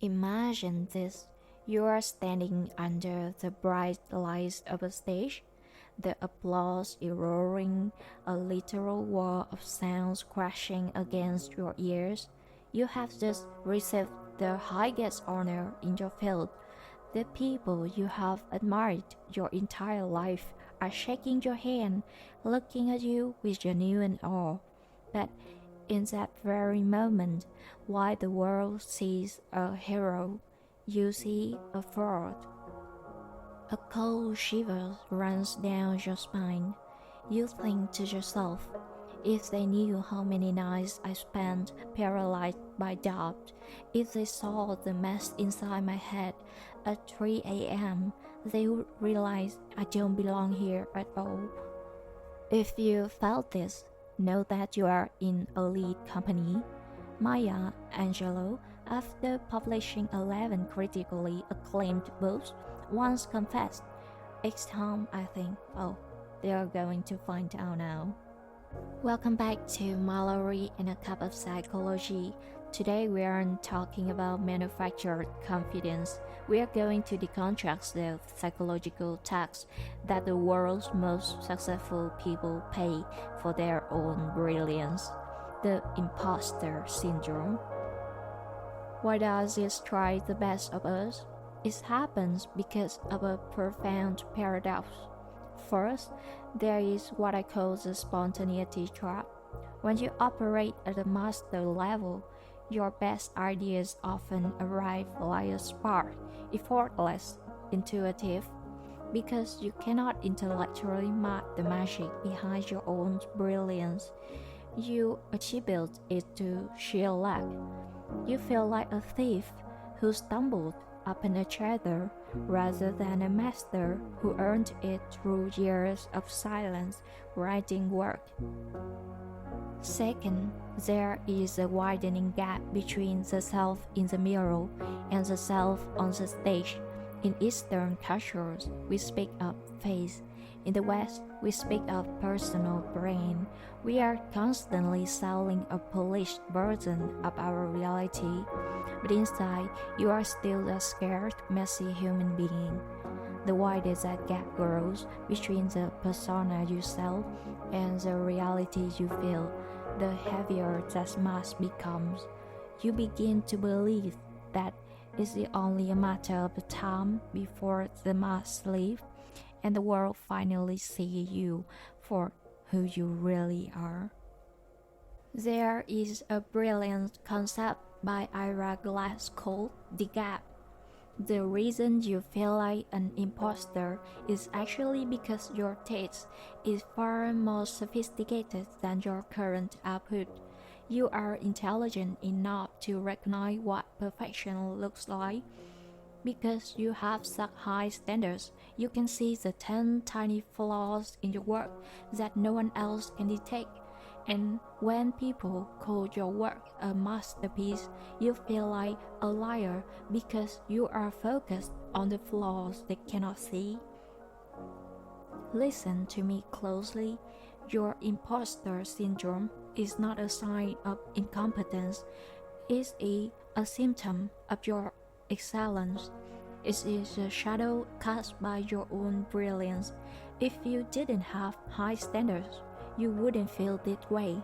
Imagine this. You are standing under the bright lights of a stage, the applause roaring, a literal wall of sounds crashing against your ears. You have just received the highest honor in your field. The people you have admired your entire life are shaking your hand, looking at you with genuine awe. But in that very moment, while the world sees a hero, you see a fraud. A cold shiver runs down your spine. You think to yourself, if they knew how many nights I spent paralyzed by doubt, if they saw the mess inside my head at 3 a.m., they would realize I don't belong here at all. If you felt this, know that you are in elite company. Maya Angelou, after publishing 11 critically acclaimed books, once confessed, "It's time I think, oh, they are going to find out now." Welcome back to Mallory and a Cup of Psychology. Today we aren't talking about manufactured confidence. We are going to deconstruct the psychological tax that the world's most successful people pay for their own brilliance, the imposter syndrome. Why does it strike the best of us? It happens because of a profound paradox. First, there is what I call the spontaneity trap. When you operate at a master level, your best ideas often arrive like a spark, effortless, intuitive, because you cannot intellectually map the magic behind your own brilliance. You attribute it to sheer luck. You feel like a thief who stumbled upon a treasure rather than a master who earned it through years of silence writing work. Second, there is a widening gap between the self in the mirror and the self on the stage. In Eastern cultures, we speak of face. In the West, we speak of personal brand. We are constantly selling a polished version of our reality, but inside, you are still a scared, messy human being. The wider that gap grows between the persona you sell and the reality you feel, the heavier that mask becomes. You begin to believe that it's only a matter of time before the mask leaves and the world finally sees you for who you really are. There is a brilliant concept by Ira Glass called the gap. The reason you feel like an imposter is actually because your taste is far more sophisticated than your current output. You are intelligent enough to recognize what perfection looks like. Because you have such high standards, you can see the 10 tiny flaws in your work that no one else can detect. And when people call your work a masterpiece, you feel like a liar because you are focused on the flaws they cannot see. Listen to me closely. Your imposter syndrome is not a sign of incompetence. It's a symptom of your excellence. It is a shadow cast by your own brilliance. If you didn't have high standards, you wouldn't feel that way.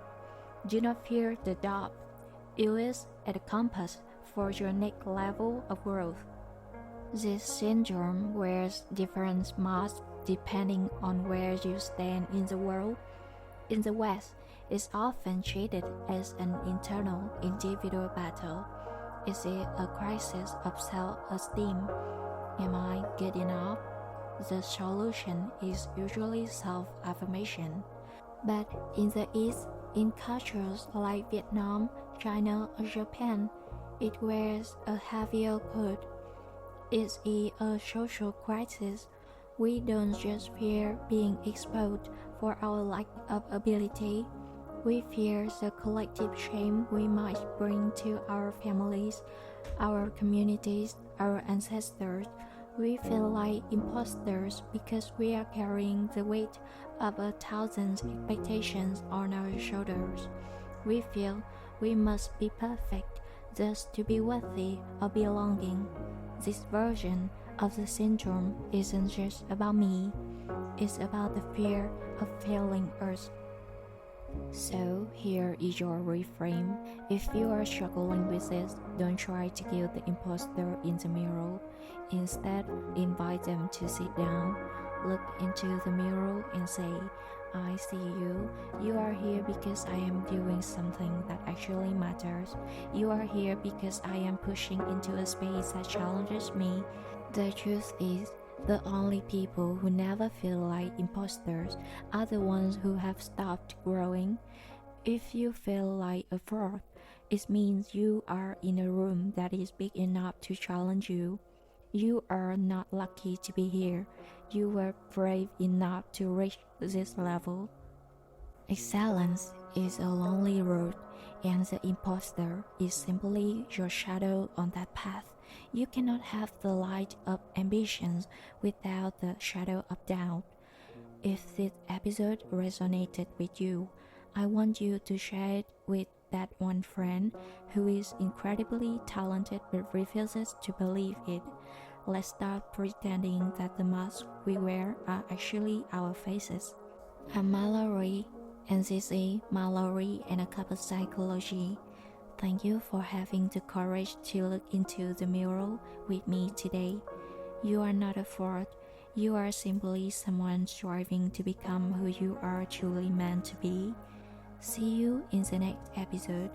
Do not fear the dark. Use it as a compass for your next level of growth. This syndrome wears different masks depending on where you stand in the world. In the West, it's often treated as an internal individual battle. Is it a crisis of self-esteem? Am I good enough? The solution is usually self-affirmation. But in the East, in cultures like Vietnam, China, or Japan, it wears a heavier coat. It's a social crisis. We don't just fear being exposed for our lack of ability. We fear the collective shame we might bring to our families, our communities, our ancestors. We feel like imposters because we are carrying the weight of 1,000 expectations on our shoulders. We feel we must be perfect, just to be worthy of belonging. This version of the syndrome isn't just about me, it's about the fear of failing us. So here is your reframe. If you are struggling with this, don't try to kill the imposter in the mirror. Instead, invite them to sit down, look into the mirror and say, I see you. You are here because I am doing something that actually matters. You are here because I am pushing into a space that challenges me. The truth is, the only people who never feel like imposters are the ones who have stopped growing. If you feel like a fraud, it means you are in a room that is big enough to challenge you. You are not lucky to be here. You were brave enough to reach this level. Excellence is a lonely road, and the imposter is simply your shadow on that path. You cannot have the light of ambitions without the shadow of doubt. If this episode resonated with you, I want you to share it with that one friend who is incredibly talented but refuses to believe it. Let's start pretending that the masks we wear are actually our faces. I'm Mallory, and this is Mallory and a Cup of Psychology. Thank you for having the courage to look into the mirror with me today. You are not a fraud. You are simply someone striving to become who you are truly meant to be. See you in the next episode.